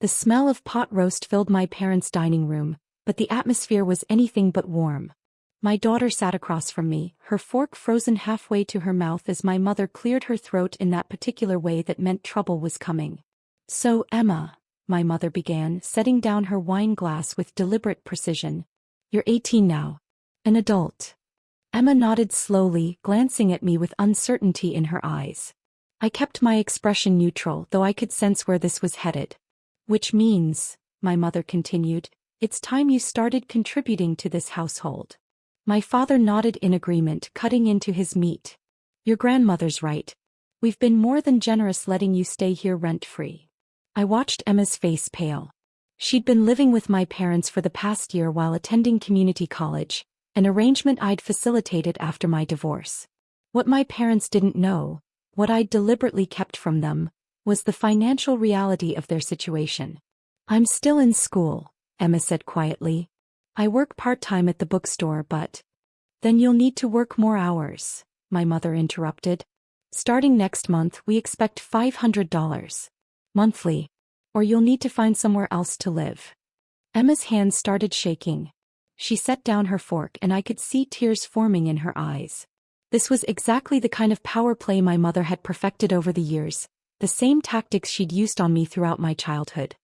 The smell of pot roast filled my parents' dining room, but the atmosphere was anything but warm. My daughter sat across from me, her fork frozen halfway to her mouth as my mother cleared her throat in that particular way that meant trouble was coming. "So, Emma," my mother began, setting down her wine glass with deliberate precision. "You're 18 now. An adult." Emma nodded slowly, glancing at me with uncertainty in her eyes. I kept my expression neutral, though I could sense where this was headed. "Which means," my mother continued, "it's time you started contributing to this household." My father nodded in agreement, cutting into his meat. "Your grandmother's right. We've been more than generous letting you stay here rent-free." I watched Emma's face pale. She'd been living with my parents for the past year while attending community college, an arrangement I'd facilitated after my divorce. What my parents didn't know, what I'd deliberately kept from them, was the financial reality of their situation. "I'm still in school," Emma said quietly. "I work part-time at the bookstore, but—" "Then you'll need to work more hours," my mother interrupted. "Starting next month, we expect $500 monthly, or you'll need to find somewhere else to live." Emma's hands started shaking. She set down her fork and I could see tears forming in her eyes. This was exactly the kind of power play my mother had perfected over the years, the same tactics she'd used on me throughout my childhood.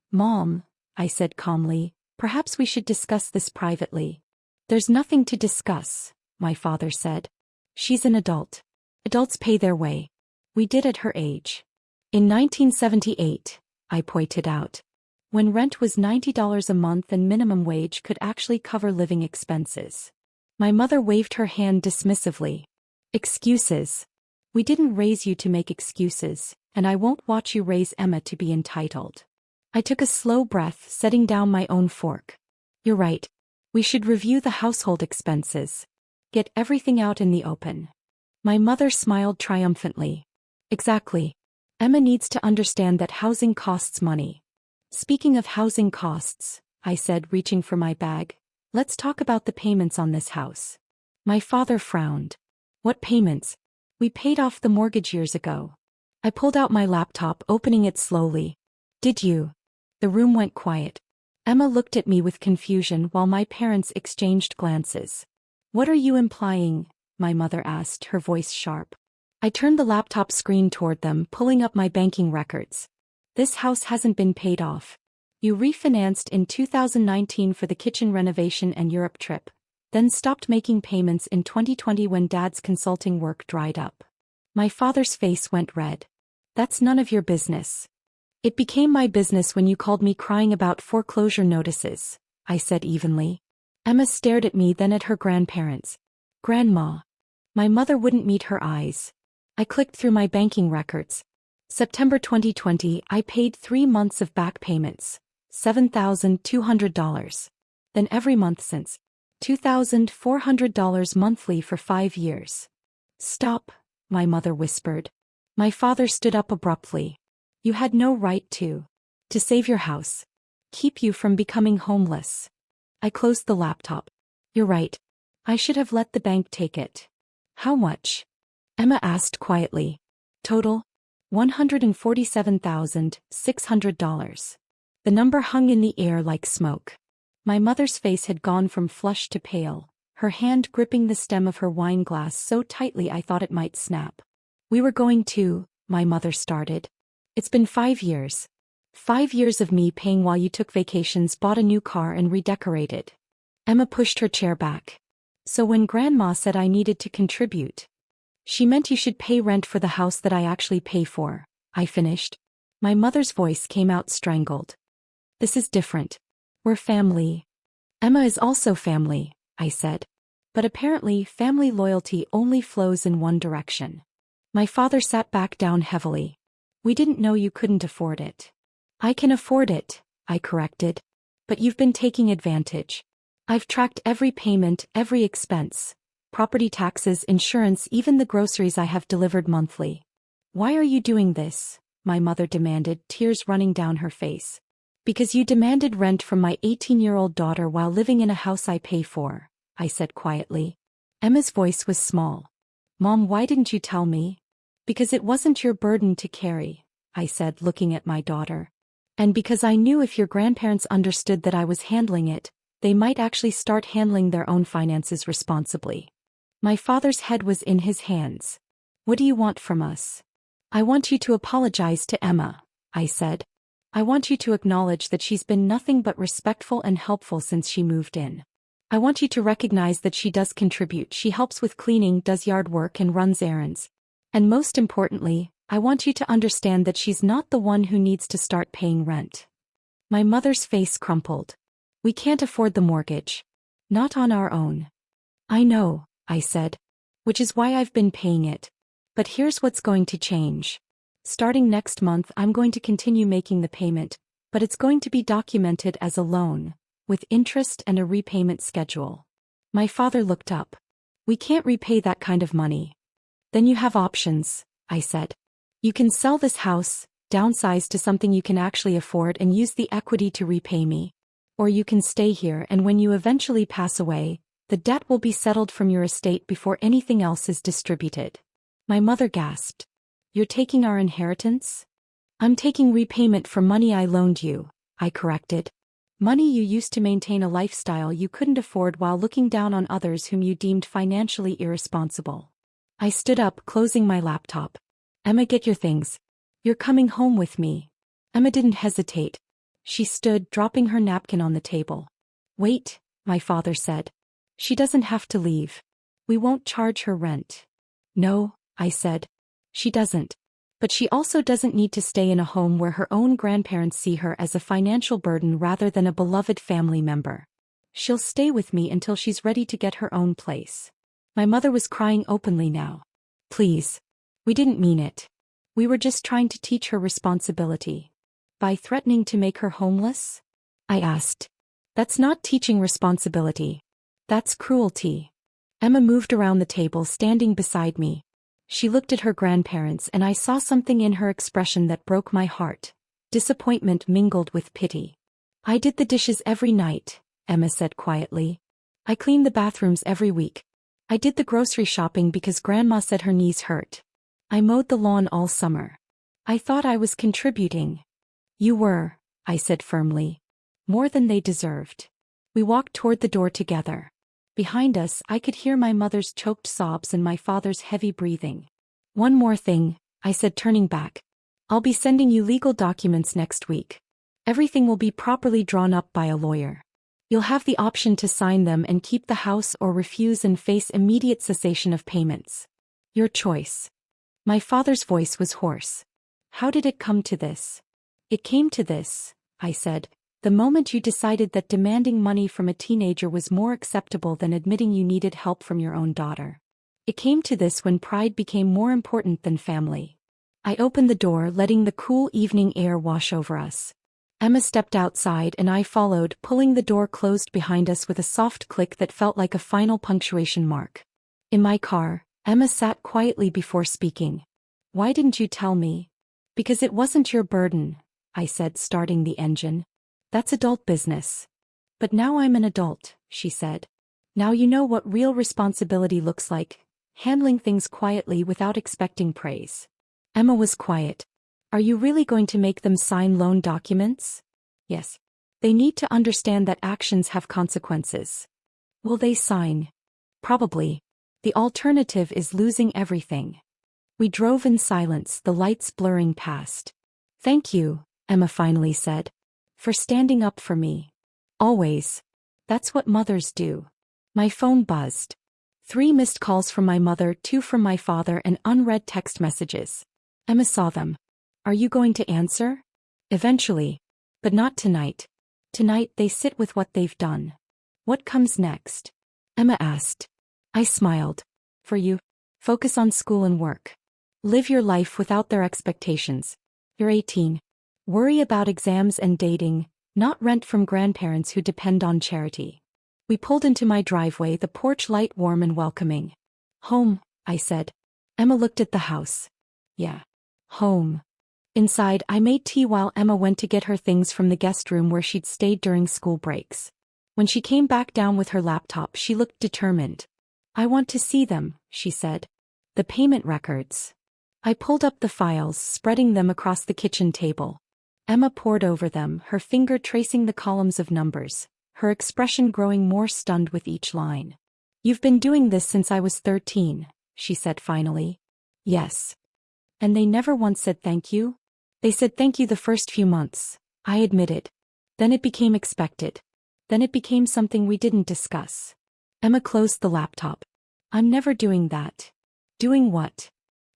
"Mom," I said calmly, "perhaps we should discuss this privately." "There's nothing to discuss," my father said. "She's an adult. Adults pay their way. We did at her age." "In 1978, I pointed out. When rent was $90 a month and minimum wage could actually cover living expenses. My mother waved her hand dismissively. "Excuses. We didn't raise you to make excuses, and I won't watch you raise Emma to be entitled." I took a slow breath, setting down my own fork. "You're right. We should review the household expenses. Get everything out in the open." My mother smiled triumphantly. "Exactly. Emma needs to understand that housing costs money." "Speaking of housing costs," I said, reaching for my bag, "let's talk about the payments on this house." My father frowned. "What payments? We paid off the mortgage years ago." I pulled out my laptop, opening it slowly. "Did you?" The room went quiet. Emma looked at me with confusion while my parents exchanged glances. "What are you implying?" my mother asked, her voice sharp. I turned the laptop screen toward them, pulling up my banking records. "This house hasn't been paid off. You refinanced in 2019 for the kitchen renovation and Europe trip, then stopped making payments in 2020 when Dad's consulting work dried up." My father's face went red. "That's none of your business." "It became my business when you called me crying about foreclosure notices," I said evenly. Emma stared at me, then at her grandparents. "Grandma." My mother wouldn't meet her eyes. I clicked through my banking records. September 2020, I paid 3 months of back payments, $7,200. Then every month since, $2,400 monthly for 5 years. "Stop," my mother whispered. My father stood up abruptly. "You had no right to save your house. Keep you from becoming homeless." I closed the laptop. "You're right. I should have let the bank take it." "How much?" Emma asked quietly. "Total? $147,600. The number hung in the air like smoke. My mother's face had gone from flushed to pale, her hand gripping the stem of her wine glass so tightly I thought it might snap. "We were going to," my mother started. "It's been 5 years. 5 years of me paying while you took vacations, bought a new car and redecorated." Emma pushed her chair back. "So when Grandma said I needed to contribute, she meant you should pay rent for the house that I actually pay for," I finished. My mother's voice came out strangled. "This is different. We're family." "Emma is also family," I said. "But apparently family loyalty only flows in one direction." My father sat back down heavily. "We didn't know you couldn't afford it." "I can afford it," I corrected. "But you've been taking advantage. I've tracked every payment, every expense. Property taxes, insurance, even the groceries I have delivered monthly." "Why are you doing this?" my mother demanded, tears running down her face. "Because you demanded rent from my 18-year-old daughter while living in a house I pay for," I said quietly. Emma's voice was small. "Mom, why didn't you tell me?" "Because it wasn't your burden to carry," I said, looking at my daughter. And because I knew if your grandparents understood that I was handling it, they might actually start handling their own finances responsibly. My father's head was in his hands. What do you want from us? I want you to apologize to Emma, I said. I want you to acknowledge that she's been nothing but respectful and helpful since she moved in. I want you to recognize that she does contribute. She helps with cleaning, does yard work, and runs errands. And most importantly, I want you to understand that she's not the one who needs to start paying rent. My mother's face crumpled. We can't afford the mortgage. Not on our own. I know, I said. Which is why I've been paying it. But here's what's going to change. Starting next month, I'm going to continue making the payment, but it's going to be documented as a loan, with interest and a repayment schedule. My father looked up. We can't repay that kind of money. Then you have options, I said. You can sell this house, downsize to something you can actually afford and use the equity to repay me. Or you can stay here and when you eventually pass away, the debt will be settled from your estate before anything else is distributed. My mother gasped. You're taking our inheritance? I'm taking repayment for money I loaned you, I corrected. Money you used to maintain a lifestyle you couldn't afford while looking down on others whom you deemed financially irresponsible. I stood up, closing my laptop. Emma, get your things. You're coming home with me. Emma didn't hesitate. She stood, dropping her napkin on the table. Wait, my father said. She doesn't have to leave. We won't charge her rent. No, I said. She doesn't. But she also doesn't need to stay in a home where her own grandparents see her as a financial burden rather than a beloved family member. She'll stay with me until she's ready to get her own place. My mother was crying openly now. Please. We didn't mean it. We were just trying to teach her responsibility. By threatening to make her homeless? I asked. That's not teaching responsibility. That's cruelty. Emma moved around the table, standing beside me. She looked at her grandparents and I saw something in her expression that broke my heart. Disappointment mingled with pity. I did the dishes every night, Emma said quietly. I cleaned the bathrooms every week. I did the grocery shopping because Grandma said her knees hurt. I mowed the lawn all summer. I thought I was contributing. You were, I said firmly. More than they deserved. We walked toward the door together. Behind us, I could hear my mother's choked sobs and my father's heavy breathing. One more thing, I said, turning back. I'll be sending you legal documents next week. Everything will be properly drawn up by a lawyer. You'll have the option to sign them and keep the house or refuse and face immediate cessation of payments. Your choice. My father's voice was hoarse. How did it come to this? It came to this, I said. The moment you decided that demanding money from a teenager was more acceptable than admitting you needed help from your own daughter. It came to this when pride became more important than family. I opened the door, letting the cool evening air wash over us. Emma stepped outside and I followed, pulling the door closed behind us with a soft click that felt like a final punctuation mark. In my car, Emma sat quietly before speaking. Why didn't you tell me? Because it wasn't your burden, I said, starting the engine. That's adult business. But now I'm an adult, she said. Now you know what real responsibility looks like, handling things quietly without expecting praise. Emma was quiet. Are you really going to make them sign loan documents? Yes. They need to understand that actions have consequences. Will they sign? Probably. The alternative is losing everything. We drove in silence, the lights blurring past. Thank you, Emma finally said. For standing up for me. Always. That's what mothers do. My phone buzzed. 3 missed calls from my mother, 2 from my father, and unread text messages. Emma saw them. Are you going to answer? Eventually. But not tonight. Tonight they sit with what they've done. What comes next? Emma asked. I smiled. For you. Focus on school and work. Live your life without their expectations. You're 18. Worry about exams and dating, not rent from grandparents who depend on charity. We pulled into my driveway, the porch light warm and welcoming. Home, I said. Emma looked at the house. Yeah. Home. Inside, I made tea while Emma went to get her things from the guest room where she'd stayed during school breaks. When she came back down with her laptop, she looked determined. I want to see them, she said. The payment records. I pulled up the files, spreading them across the kitchen table. Emma pored over them, her finger tracing the columns of numbers, her expression growing more stunned with each line. "You've been doing this since I was 13, she said finally. "Yes." "And they never once said thank you?" "They said thank you the first few months," I admitted. "Then it became expected. Then it became something we didn't discuss." Emma closed the laptop. "I'm never doing that." "Doing what?"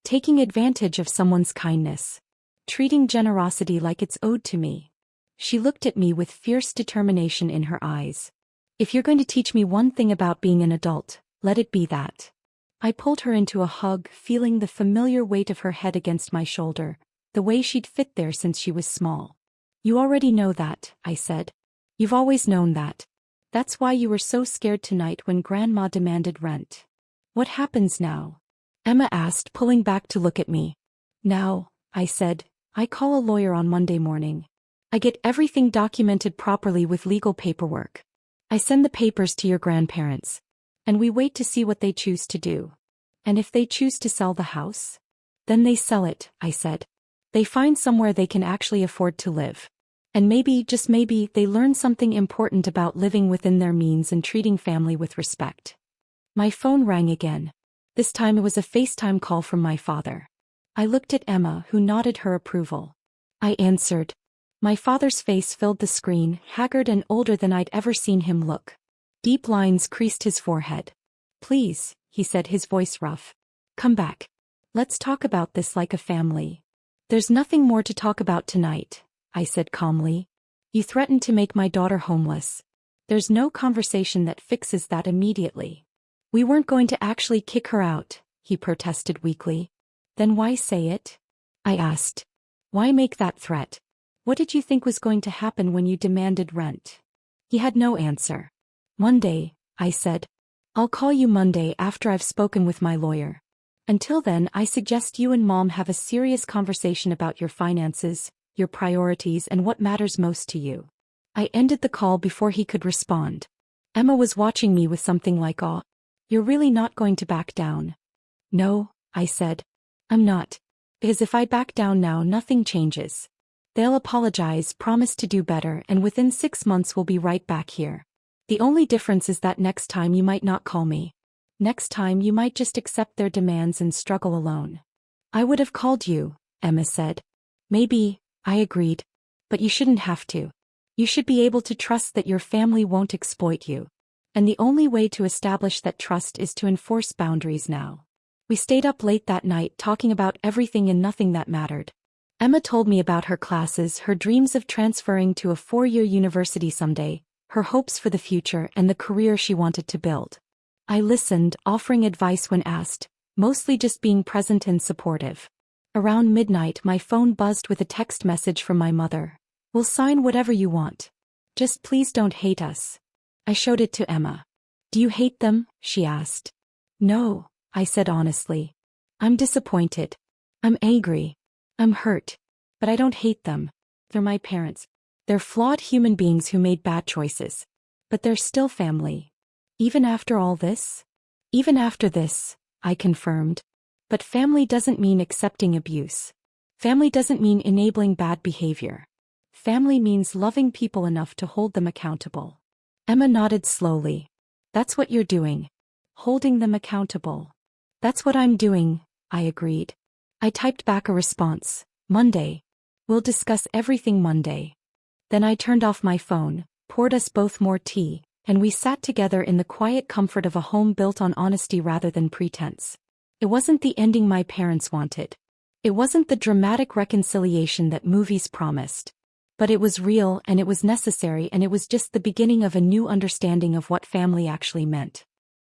"Taking advantage of someone's kindness. Treating generosity like it's owed to me." She looked at me with fierce determination in her eyes. "If you're going to teach me one thing about being an adult, let it be that." I pulled her into a hug, feeling the familiar weight of her head against my shoulder, the way she'd fit there since she was small. "You already know that," I said. "You've always known that. That's why you were so scared tonight when Grandma demanded rent." "What happens now?" Emma asked, pulling back to look at me. "Now," I said, "I call a lawyer on Monday morning. I get everything documented properly with legal paperwork. I send the papers to your grandparents. And we wait to see what they choose to do. And if they choose to sell the house? Then they sell it," I said. "They find somewhere they can actually afford to live. And maybe, just maybe, they learn something important about living within their means and treating family with respect." My phone rang again. This time it was a FaceTime call from my father. I looked at Emma, who nodded her approval. I answered. My father's face filled the screen, haggard and older than I'd ever seen him look. Deep lines creased his forehead. "Please," he said, his voice rough. "Come back. Let's talk about this like a family." "There's nothing more to talk about tonight," I said calmly. "You threatened to make my daughter homeless. There's no conversation that fixes that immediately." "We weren't going to actually kick her out," he protested weakly. "Then why say it?" I asked. "Why make that threat? What did you think was going to happen when you demanded rent?" He had no answer. "Monday," I said. "I'll call you Monday after I've spoken with my lawyer. Until then, I suggest you and Mom have a serious conversation about your finances, your priorities, and what matters most to you." I ended the call before he could respond. Emma was watching me with something like awe. "You're really not going to back down?" "No," I said. "I'm not. Because if I back down now, nothing changes. They'll apologize, promise to do better, and within 6 months we'll be right back here. The only difference is that next time you might not call me. Next time you might just accept their demands and struggle alone." "I would have called you," Emma said. "Maybe," I agreed. "But you shouldn't have to. You should be able to trust that your family won't exploit you. And the only way to establish that trust is to enforce boundaries now." We stayed up late that night talking about everything and nothing that mattered. Emma told me about her classes, her dreams of transferring to a 4-year university someday, her hopes for the future, and the career she wanted to build. I listened, offering advice when asked, mostly just being present and supportive. Around midnight, my phone buzzed with a text message from my mother. "We'll sign whatever you want. Just please don't hate us." I showed it to Emma. "Do you hate them?" she asked. "No," I said honestly. "I'm disappointed. I'm angry. I'm hurt. But I don't hate them. They're my parents. They're flawed human beings who made bad choices. But they're still family." "Even after all this?" "Even after this," I confirmed. "But family doesn't mean accepting abuse. Family doesn't mean enabling bad behavior. Family means loving people enough to hold them accountable." Emma nodded slowly. "That's what you're doing. Holding them accountable." "That's what I'm doing," I agreed. I typed back a response. "Monday. We'll discuss everything Monday." Then I turned off my phone, poured us both more tea, and we sat together in the quiet comfort of a home built on honesty rather than pretense. It wasn't the ending my parents wanted. It wasn't the dramatic reconciliation that movies promised. But it was real, and it was necessary, and it was just the beginning of a new understanding of what family actually meant.